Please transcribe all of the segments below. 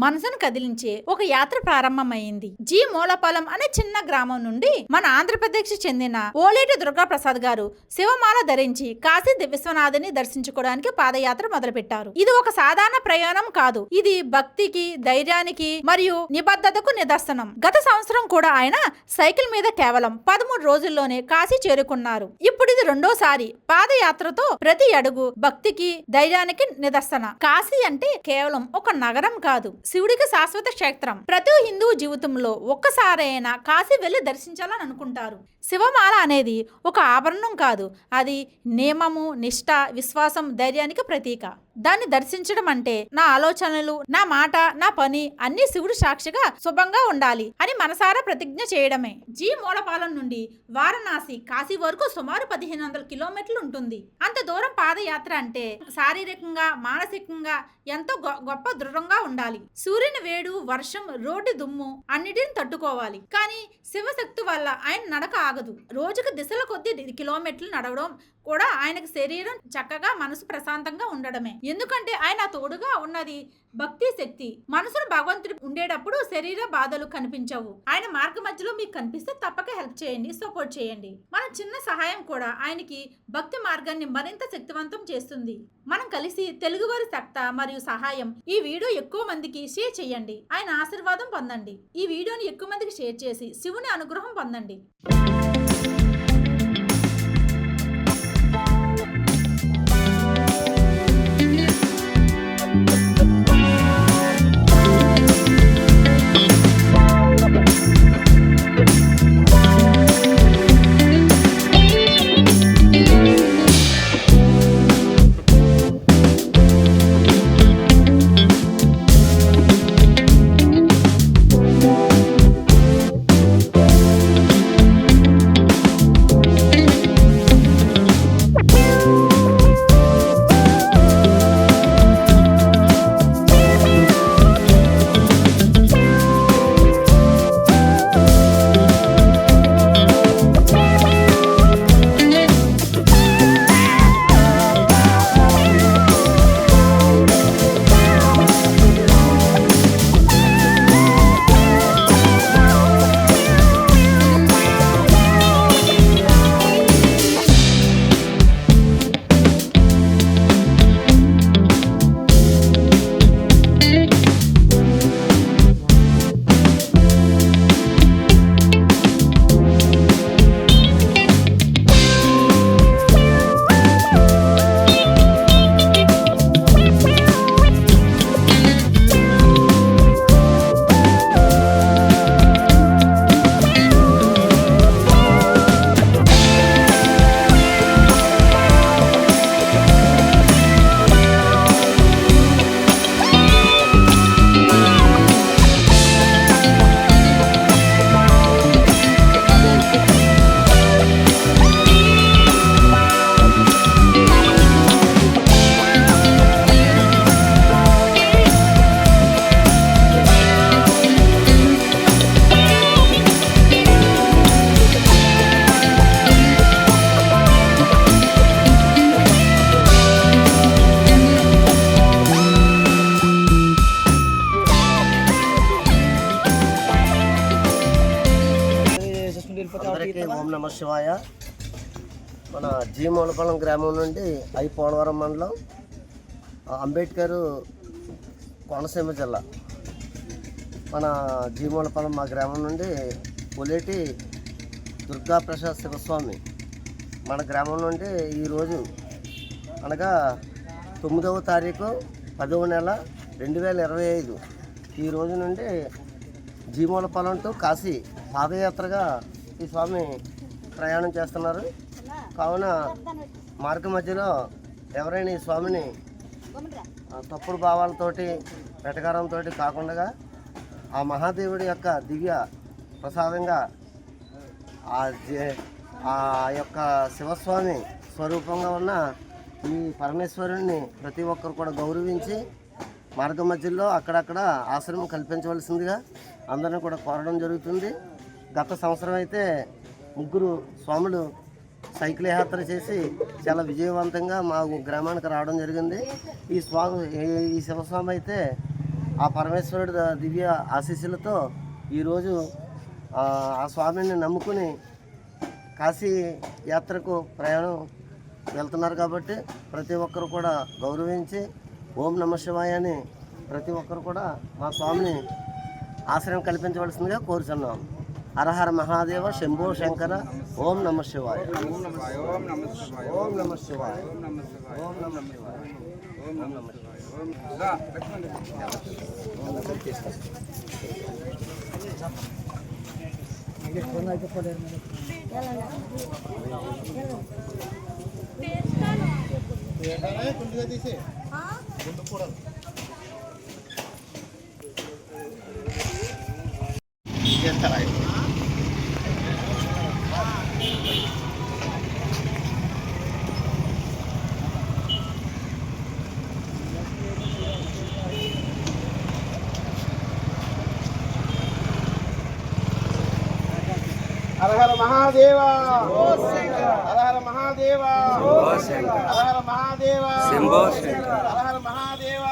మనసును కదిలించే ఒక యాత్ర ప్రారంభమైంది. జి మూలపాలెం అనే చిన్న గ్రామం నుండి మన ఆంధ్రప్రదేశ్ చెందిన ఓలేటి దుర్గాప్రసాద్ గారు శివమాల ధరించి కాశీ విశ్వనాథుని దర్శించుకోవడానికి పాదయాత్ర మొదలుపెట్టారు. ఇది ఒక సాధారణ ప్రయాణం కాదు. ఇది భక్తికి, ధైర్యానికి మరియు నిబద్ధతకు నిదర్శనం. గత సంవత్సరం కూడా ఆయన సైకిల్ మీద కేవలం 13 రోజుల్లోనే కాశీ చేరుకున్నారు. ఇప్పుడు ఇది రెండోసారి పాదయాత్రతో ప్రతి అడుగు భక్తికి, ధైర్యానికి నిదర్శన. కాశీ అంటే కేవలం ఒక నగరం కాదు, శివుడికి శాశ్వత క్షేత్రం. ప్రతి హిందూ జీవితంలో ఒక్కసారైనా కాశీ వెళ్లి దర్శించాలని అనుకుంటారు. శివమాల అనేది ఒక ఆభరణం కాదు, అది నియమము, నిష్ఠ, విశ్వాసం, ధైర్యానికి ప్రతీక. దాన్ని దర్శించడం అంటే నా ఆలోచనలు, నా మాట, నా పని అన్ని శివుడు సాక్షిగా శుభంగా ఉండాలి అని మనసారా ప్రతిజ్ఞ చేయడమే. జి మూలపాలెం నుండి వారణాసి, కాశీ వరకు సుమారు 1500 కిలోమీటర్లు ఉంటుంది. అంత దూరం పాదయాత్ర అంటే శారీరకంగా, మానసికంగా ఎంతో గొప్ప దృఢంగా ఉండాలి. సూర్యుని వేడు, వర్షం, రోడ్డు దుమ్ము అన్నిటిని తట్టుకోవాలి. కానీ శివశక్తి వల్ల ఆయన నడక ఆగదు. రోజుకు దిశల కొద్ది కిలోమీటర్లు నడవడం కూడా ఆయనకు శరీరం చక్కగా, మనసు ప్రశాంతంగా ఉండడమే. ఎందుకంటే ఆయన తోడుగా ఉన్నది భక్తి శక్తి. మనసును భగవంతుడు ఉండేటప్పుడు శరీర బాధలు కనిపించవు. ఆయన మార్గ మధ్యలో మీకు కనిపిస్తే తప్పక హెల్ప్ చేయండి, సపోర్ట్ చేయండి. మన చిన్న సహాయం కూడా ఆయనకి భక్తి మార్గాన్ని మరింత శక్తివంతం చేస్తుంది. మనం కలిసి తెలుగువారి సత్తా మరియు సహాయం ఈ వీడియో ఎక్కువ మందికి షేర్ చేయండి. ఆయన ఆశీర్వాదం పొందండి. ఈ వీడియోని ఎక్కువ మందికి షేర్ చేసి శివుని అనుగ్రహం పొందండి. అందరికీ ఓం నమ శివాయ. మన జి మూలపాలెం గ్రామం నుండి పోలవరం మండలం, అంబేద్కర్ కోనసీమ జిల్లా. మన జి మూలపాలెం మా గ్రామం నుండి ఓలేటి దుర్గాప్రసాద్ శివస్వామి మన గ్రామం నుండి ఈరోజు అనగా 9వ తారీఖు 10వ నెల 2025 ఈ రోజు నుండి జి మూలపాలెం టు కాశీ పాదయాత్రగా ఈ స్వామి ప్రయాణం చేస్తున్నారు. కావున మార్గ మధ్యలో ఎవరైనా ఈ స్వామిని తప్పుడు భావాలతోటి, వెటకారంతో కాకుండా ఆ మహాదేవుడి యొక్క దివ్య ప్రసాదంగా ఆ యొక్క శివస్వామి స్వరూపంగా ఉన్న ఈ పరమేశ్వరుణ్ణి ప్రతి ఒక్కరు కూడా గౌరవించి మార్గ మధ్యలో అక్కడక్కడ ఆశ్రమం కల్పించవలసిందిగా అందరిని కూడా కోరడం జరుగుతుంది. గత సంవత్సరం అయితే 3 స్వాములు సైకిల్ యాత్ర చేసి చాలా విజయవంతంగా మా గ్రామానికి రావడం జరిగింది. ఈ శివస్వామి అయితే ఆ పరమేశ్వరుడి దివ్య ఆశీస్సులతో ఈరోజు ఆ స్వామిని నమ్ముకుని కాశీ యాత్రకు ప్రయాణం వెళ్తున్నారు. కాబట్టి ప్రతి ఒక్కరు కూడా గౌరవించి ఓం నమ శివాయ అని ప్రతి ఒక్కరు కూడా మా స్వామిని ఆశ్రయం కల్పించవలసిందిగా కోరుచున్నాం. హరహర మహాదేవ శంభో శంకర ఓం నమ శివాయ. ఓం నమ శివాయ. ఓం నమ శివాయ. ఓం నమ శివాయ. ఓం నమ హర హర మహాదేవ హర హర మహాదేవ హర హర మహాదేవ హర హర మహాదేవ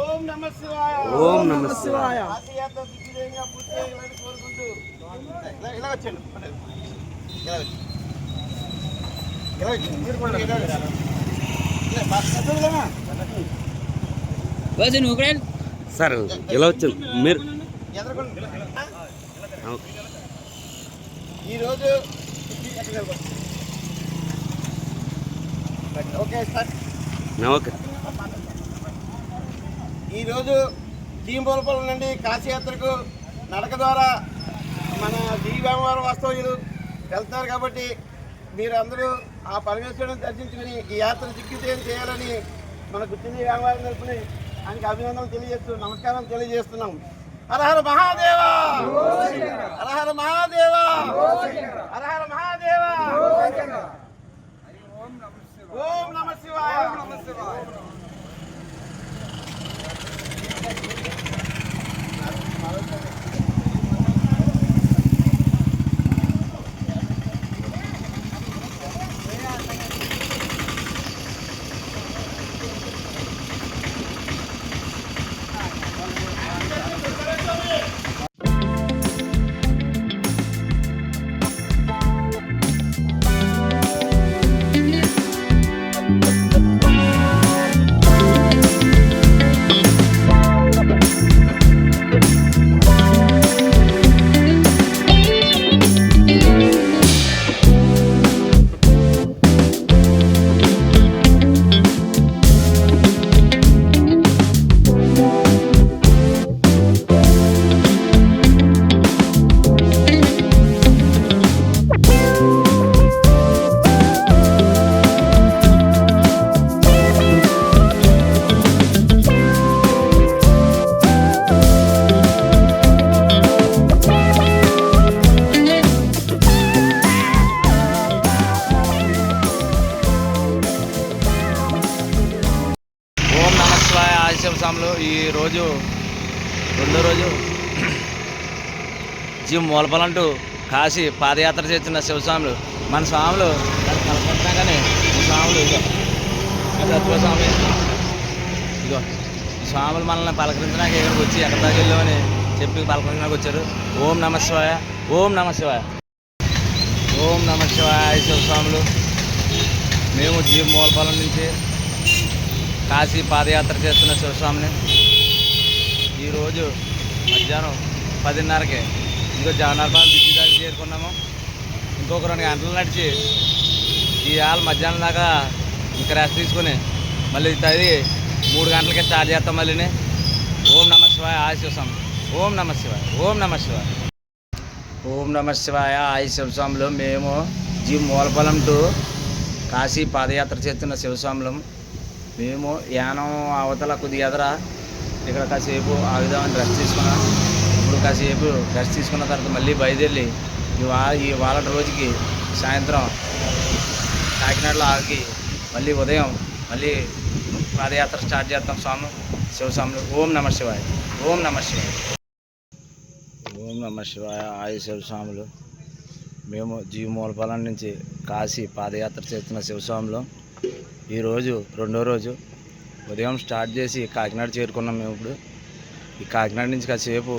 ఓం నమః శివాయ. ఓం నమః శివాయ. ఆశయాత్ర దిగ్విజయంగా పూర్తి చేయాలని కోరుకుంటూ ఇలా వచ్చాను. మీరు కూడా సార్ ఎలా వచ్చారు మీరు? ఈరోజు ఓకే సార్. ఓకే. ఈరోజు జీంబోలపల్లి నుండి కాశీయాత్రకు నడక ద్వారా మన దివ్యవారం వాస్తవ్యులు వెళ్తున్నారు. కాబట్టి మీరు అందరూ ఆ పరమేశ్వరుని దర్శించుకుని ఈ యాత్ర దిగ్విజయం చేయాలని మన గుర్తింది వ్యాపారం తరపుని ఆయనకి అభినందనలు తెలియజేస్తూ నమస్కారం తెలియజేస్తున్నాం. హర హర మహాదేవ హర హర మహాదేవ హర హర మహాదేవ ఓం నమః శివాయ. శివస్వాములు ఈరోజు రెండో రోజు జీ మూలపలంటూ కాశీ పాదయాత్ర చేస్తున్న శివస్వాములు మన స్వాములు కలపట్టినాగానే ఈ స్వాములు స్వామి ఇగో ఈ స్వాములు మనల్ని పలకరించడానికి ఇక్కడికి వచ్చి ఎక్కడ దాకా వెళ్ళామని చెప్పి పలకరించడానికి వచ్చారు. ఓం నమ శివాయ. ఓం నమ శివాయ. ఓం నమ శివాయ. శివస్వాములు మేము జీ మూలపలం నుంచి కాశీ పాదయాత్ర చేస్తున్న శివస్వామిని ఈరోజు మధ్యాహ్నం 10:30కి ఇంకో జగన్నాథపాలెం బ్రిడ్జి దాకా చేరుకున్నాము. ఇంకొక 2 గంటలు నడిచి ఈ ఆల్ మధ్యాహ్నం దాకా ఇంకా రెస్ట్ తీసుకుని మళ్ళీ తది 3 గంటలకే స్టార్ట్ చేస్తాం మళ్ళీ. ఓం నమ శివాయ. శివస్వామి. ఓం నమ శివాయ. ఓం నమ శివాయ. ఓం నమ శివాయ. శివస్వాములు మేము జీ మూలపలం టు కాశీ పాదయాత్ర చేస్తున్న శివస్వాములం. మేము యానం అవతల కొద్దిగా ఎదర ఇక్కడ కాసేపు ఆ విధమైన రెస్ట్ తీసుకున్నాం. ఇప్పుడు కాసేపు రెస్ట్ తీసుకున్న తర్వాత మళ్ళీ బయలుదేరి ఈ వాళ్ళ రోజుకి సాయంత్రం కాకినాడలో ఆగి మళ్ళీ ఉదయం మళ్ళీ పాదయాత్ర స్టార్ట్ చేస్తాం శివస్వాములు. ఓం నమ శివాయ. ఓం నమ శివాయ. ఓం నమ శివాయ. శివస్వాములు మేము జీ మూలపలం నుంచి కాశీ పాదయాత్ర చేస్తున్న శివస్వాములు ఈరోజు రెండో రోజు ఉదయం స్టార్ట్ చేసి కాకినాడ చేరుకున్నాం మేము. ఇప్పుడు ఈ కాకినాడ నుంచి కాసేపు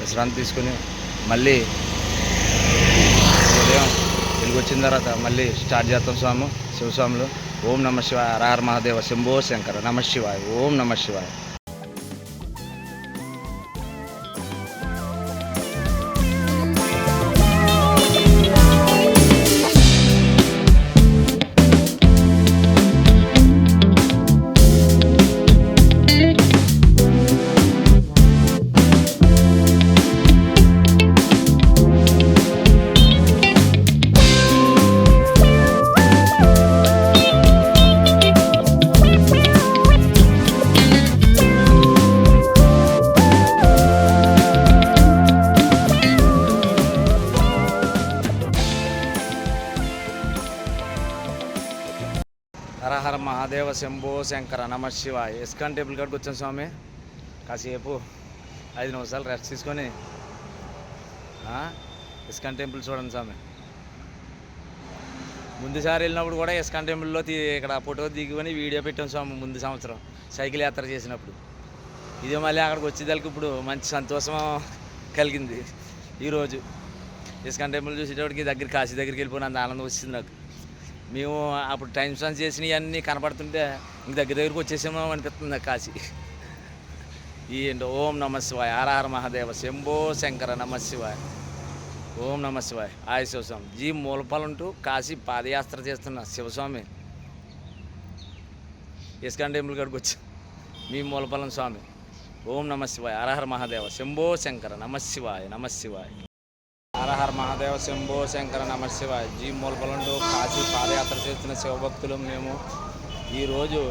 విశ్రాంతి తీసుకుని మళ్ళీ ఉదయం తిరిగి వచ్చిన తర్వాత మళ్ళీ స్టార్ట్ చేస్తాం స్వామి శివస్వాములు. ఓం నమ శివాయ, హర హర మహాదేవ, శంభో శంకర, నమ శివాయ, ఓం నమ శివాయ. హర హర మహాదేవ, శంభో శంకర, నమ శివాయ. ఇస్కాన్ టెంపుల్ కాడికి వచ్చాం స్వామి. కాసేపు 5 నిమిషాలు రెస్ట్ తీసుకొని ఇస్కాన్ టెంపుల్ చూడండి స్వామి. ముందుసారి వెళ్ళినప్పుడు కూడా ఇస్కాన్ టెంపుల్లో ఇక్కడ ఫోటో దిగుకొని వీడియో పెట్టాం స్వామి. ముందు సంవత్సరం సైకిల్ యాత్ర చేసినప్పుడు. ఇదే మళ్ళీ అక్కడికి వచ్చేదానికి ఇప్పుడు మంచి సంతోషం కలిగింది. ఈరోజు ఇస్కాన్ టెంపుల్ చూసేటప్పటికి కాశీ దగ్గరికి వెళ్ళిపోయినంత ఆనందం వచ్చింది నాకు. మేము అప్పుడు టైం స్పెండ్ చేసినవి అన్నీ కనపడుతుంటే ఇంక దగ్గరికి వచ్చేసామో అనిపిస్తుంది నాకు కాశీ. ఏంటో ఓం నమ శివాయ, హర హర మహాదేవ, శంభో శంకర, నమ శివాయ, ఓం నమ శివాయ. ఆయ శివస్వామి. జీ మూలపాలెం టు కాశీ పాదయాత్ర చేస్తున్న శివస్వామి ఇస్కాన్ టెంపుల్ కాడికి వచ్చి మీ మూలపాలెం స్వామి. ఓం నమ శివాయ, హర హర మహాదేవ, శంభో శంకర, నమ శివాయ, నమ శివాయ. హర హర మహాదేవ, శంభో శంకర, నమ శివాయ. జీ మూలపాలెం టు కాశీ పాదయాత్ర చేస్తున్న శివభక్తులు మేము ఈరోజు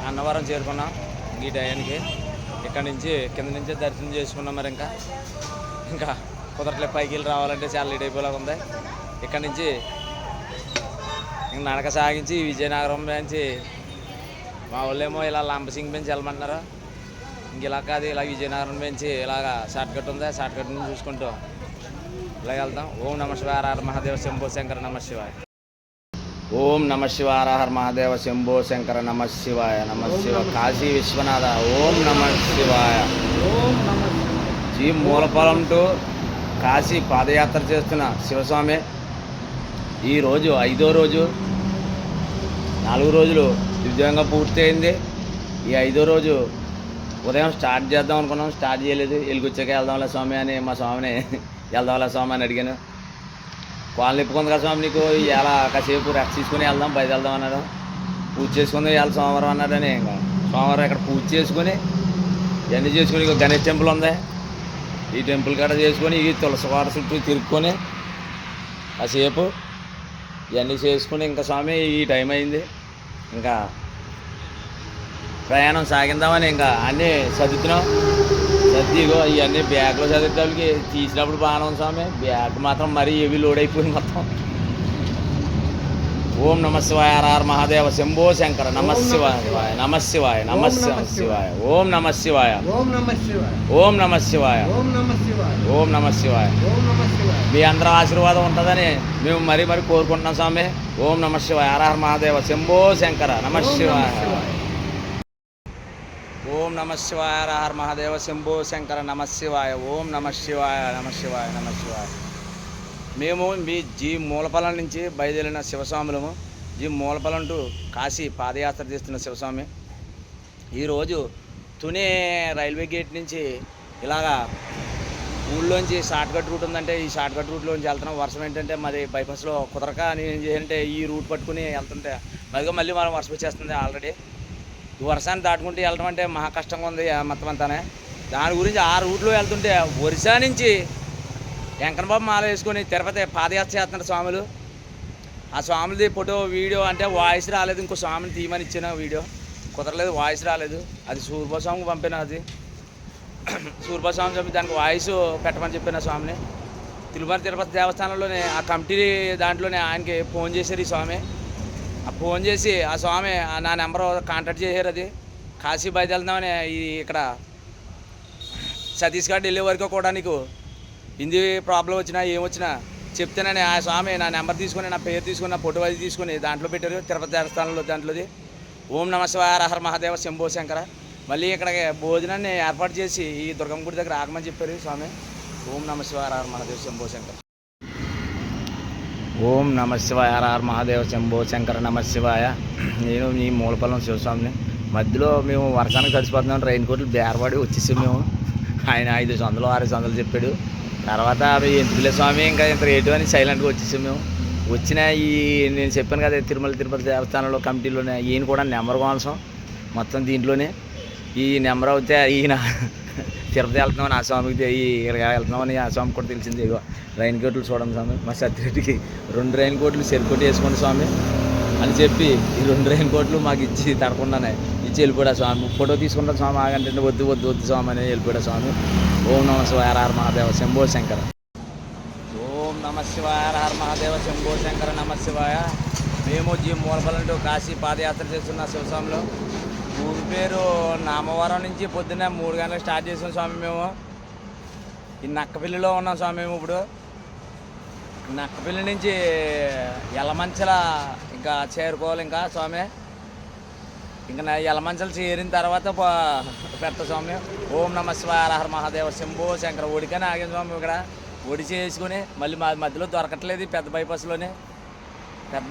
అన్నవరం చేరుకున్నాం. ఈ టయానికి ఇక్కడ నుంచి కింద నుంచే దర్శనం చేసుకున్నాం. మరి ఇంకా కుదరట్లే, పైకి వెళ్ళి రావాలంటే చాలా లేట్ అయిపోయేలాగా ఉంది. ఇక్కడ నుంచి ఇంక నడక సాగించి విజయనగరం నుంచి మా వాళ్ళేమో ఇలా లంబసింగ్ బెంచ్ వెళ్ళమంటున్నారు. ఇంక ఇలా కాదు, ఇలా విజయనగరం నుంచి ఇలాగ షార్ట్ కట్ ఉంది. షార్ట్ కట్ నుంచి చూసుకుంటూ ఇలాగ వెళ్తాం. ఓం నమ శివాయ, హర హర మహాదేవ, శంభో శంకర, నమ శివాయ. ఓం నమ శివాయ, హర హర మహాదేవ, శంభో శంకర, నమ శివాయ, నమ శివ. కాశీ విశ్వనాథ, ఓం నమ శివాయ. జీ మూలపాలెం టు కాశీ పాదయాత్ర చేస్తున్న శివస్వామి ఈరోజు 5వ రోజు. 4 రోజులు దివ్యంగా పూర్తయింది. ఈ 5వ రోజు ఉదయం స్టార్ట్ చేద్దాం అనుకున్నాం, స్టార్ట్ చేయలేదు. వెలుగొచ్చాక వెళ్దాంలే స్వామి అని మా స్వామిని వెళ్దాంలే స్వామి అని అడిగాను. కాళ్ళు నిప్పుకుంది కదా స్వామి నీకు, ఇలా కాసేపు రెస్ట్ తీసుకుని వెళ్దాం, బయట వెళ్దాం అన్నాడు. పూజ చేసుకుంది ఇవాళ సోమవారం అన్నాడని ఇంకా సోమవారం ఇక్కడ పూజ చేసుకుని ఇవన్నీ చేసుకుని ఇక గణేష్ టెంపుల్ ఉంది, ఈ టెంపుల్ కాడ చేసుకొని ఈ తులసివాడ చుట్టూ తిరుక్కొని కాసేపు ఇవన్నీ చేసుకుని ఇంకా స్వామి ఈ టైం అయింది. ఇంకా ప్రయాణం సాగిందామని ఇంకా అన్నీ చదువుతున్నాం. ఇగో ఇవన్నీ బ్యాగ్లో చదివేటప్పటికి తీసినప్పుడు బాగానే ఉంది స్వామి. బ్యాగ్ మాత్రం మరీ హెవీ లోడ్ అయిపోయింది మొత్తం. ఓం నమ శివాయ, హర హర మహాదేవ, శంభో శంకర, నమ శివాయ, నమ శివాయ, నమ శివాయ. ఓం నమ శివాయ, ఓం నమ శివాయ, ఓం నమ శివాయ, ఓం నమ శివాయ. మీ అందరూ ఆశీర్వాదం ఉంటుందని మేము మరీ కోరుకుంటున్నాం స్వామి. ఓం నమ శివాయ, హర హర మహాదేవ, శంభో శంకర, నమ శివాయ. ఓం నమ శివాయ, హర హర మహాదేవ, శంభో శంకర, నమ శివాయ. ఓం నమ శివాయ, నమ శివాయ, నమ శివాయ. మేము మీ జీ మూలపాలెం నుంచి బయలుదేరిన శివస్వాములము. జీ మూలపాలెం టు కాశీ పాదయాత్ర చేస్తున్న శివస్వామి ఈరోజు తునే రైల్వే గేట్ నుంచి ఇలాగా ఊళ్ళోంచి షార్ట్ కట్ రూట్ ఉందంటే ఈ షార్ట్ కట్ రూట్లోంచి వెళ్తున్నాం. వర్షం ఏంటంటే మాది బైపాస్లో కుదరక నేను ఏం చేయాలంటే ఈ రూట్ పట్టుకుని వెళ్తుంటే మళ్ళీ మనం వర్షం వచ్చేస్తుంది. ఆల్రెడీ ఈ వర్షాన్ని దాటుకుంటూ వెళ్ళడం అంటే మహా కష్టంగా ఉంది మొత్తం అంతానే. దాని గురించి ఆ రూట్లో వెళ్తుంటే ఒరిస్సా నుంచి వెంకన్నబాబు మాల వేసుకొని తిరుపతి పాదయాత్ర చేస్తున్నారు స్వాములు. ఆ స్వాములది ఫోటో వీడియో అంటే వాయిస్ రాలేదు, ఇంకో స్వామిని తీయమని ఇచ్చిన వీడియో కుదరలేదు, వాయిస్ రాలేదు. అది సూర్యస్వామికి పంపిన, అది సూర్యస్వామి చెప్పి దానికి వాయిస్ పెట్టమని చెప్పిన స్వామిని. తిరుపతి దేవస్థానంలోనే ఆ కమిటీ దాంట్లోనే ఆయనకి ఫోన్ చేశారు ఈ స్వామి. ఆ ఫోన్ చేసి ఆ స్వామి నా నెంబర్ కాంటాక్ట్ చేశారు. అది కాశీ బయలుదేరుదామని ఇక్కడ సతీష్గఢ్ వెళ్ళే వరకు కూడా నీకు హిందీ ప్రాబ్లం వచ్చినా ఏమొచ్చినా చెప్తేనని ఆ స్వామి నా నెంబర్ తీసుకొని నా పేరు తీసుకొని నా ఫోటో అది తీసుకొని దాంట్లో పెట్టారు తిరుపతి దేవస్థానంలో దాంట్లోది ఓం నమ శివాయ హర హర మహాదేవ శంభో శంకర. మళ్ళీ ఇక్కడ భోజనాన్ని ఏర్పాటు చేసి ఈ దుర్గమ్మ గుడి దగ్గర ఆగమని చెప్పారు స్వామి. ఓం నమ శివాయ హర హర మహాదేవ శంభో శంకర. ఓం నమ శివాయ హర హర మహాదేవ శంభో శంకర నమ శివాయ. నేను ఈ మూలపల్లం శివస్వామిని. మధ్యలో మేము వర్షానికి తడిసిపోతున్నాం, రైన్ కోట్లు బేరపడి వచ్చేసాం మేము. ఆయన 500 600 చెప్పాడు. తర్వాత అవి ఎందుకులే స్వామి ఇంకా ఇంత రేటు అని సైలెంట్గా వచ్చేసాం మేము. వచ్చిన ఈ నేను చెప్పాను కదా తిరుపతి దేవస్థానంలో కమిటీలోనే ఈయన కూడా నెంబర్ కోసం మొత్తం దీంట్లోనే ఈ నెంబర్ అవుతే ఈయన తిరుపతి వెళ్తున్నామని ఆ స్వామికి ఇక్కడ వెళ్తున్నామని ఆ స్వామికి కూడా తెలిసింది. ఇగో రైన్ కోట్లు చూడండి స్వామి, మా సత్యరెడ్డికి 2 రైన్ కోట్లు చెరుకోటి వేసుకోండి స్వామి అని చెప్పి ఈ 2 రైన్ కోట్లు మాకు ఇచ్చి తడకుండానే ఇచ్చి వెళ్ళిపోయా స్వామి. ఫోటో తీసుకుంటాం స్వామి ఆగంటే వద్దు స్వామి అని వెళ్ళిపోయా స్వామి. ఓం నమ శివాయ హర హర మహాదేవ శంభో శంకర. ఓం నమ శివాయ హర హర మహాదేవ శంభో శంకర నమ శివాయ. మేము జీ మూలపల్లం టు కాశీ పాదయాత్ర చేస్తున్న శివస్వామిలో ఊరి పేరు నామవరం నుంచి పొద్దున్న 3 గంటలకు స్టార్ట్ చేసాం స్వామి. మేము ఈ నక్కపల్లిలో ఉన్నాం స్వామి. మేము ఇప్పుడు నక్కపల్లి నుంచి యలమంచల ఇంకా చేరుకోవాలి ఇంకా స్వామి. ఇంకా యలమంచల చేరిన తర్వాత పెడతా స్వామి. ఓం నమ శివాయ హర హర మహాదేవ శంభో శంకర. ఒడికని ఆగాం స్వామి. ఇక్కడ ఒడి చేసుకుని మళ్ళీ మా మధ్యలో దొరకట్లేదు పెద్ద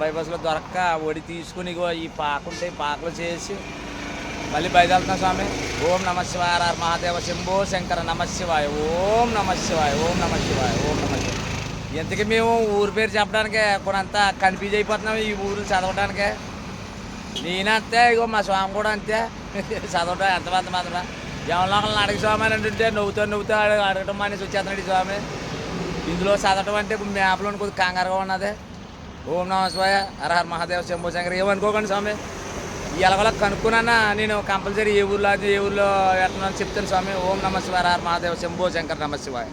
బైపాస్లో దొరక్క ఒడి తీసుకుని ఇగో ఈ పాక ఉంటే ఈ పాకలో చేసి మళ్ళీ బయలుదేరుతున్నాం స్వామి. ఓం నమ శివాయ హర హర మహాదేవ శంభో శంకర నమ శివాయ. ఓం నమ శివాయ ఓం నమ శివాయ ఓం నమ శివాయ. ఇంతకీ మేము ఊరి పేరు చెప్పడానికే కొంత కన్ఫ్యూజ్ అయిపోతున్నాం ఈ ఊరు చదవడానికే. నేనంతే ఇగో మా స్వామి కూడా అంతే చదవడం ఎంతమంది మాత్రం ఎవరిలో ఒకళ్ళని అడిగి స్వామి అని అంటుంటే నవ్వుతూ అడగటం మానేసి వచ్చేస్తున్నాడు స్వామి. ఇందులో చదవటం అంటే ఇప్పుడు మ్యాప్లో కొద్దిగా కంగారుగా ఉన్నది. ఓం నమ శివాయ హర హర మహాదేవ శంభో శంకర. ఏమనుకోకండి స్వామి, ఎలాగోలా కనుక్కున్నా నేను కంపల్సరీ ఏ ఊర్లో ఎట్లా చెప్తాను స్వామి. ఓం నమ శివాయ హర హర మహాదేవ శంభో శంకర నమ శివాయ.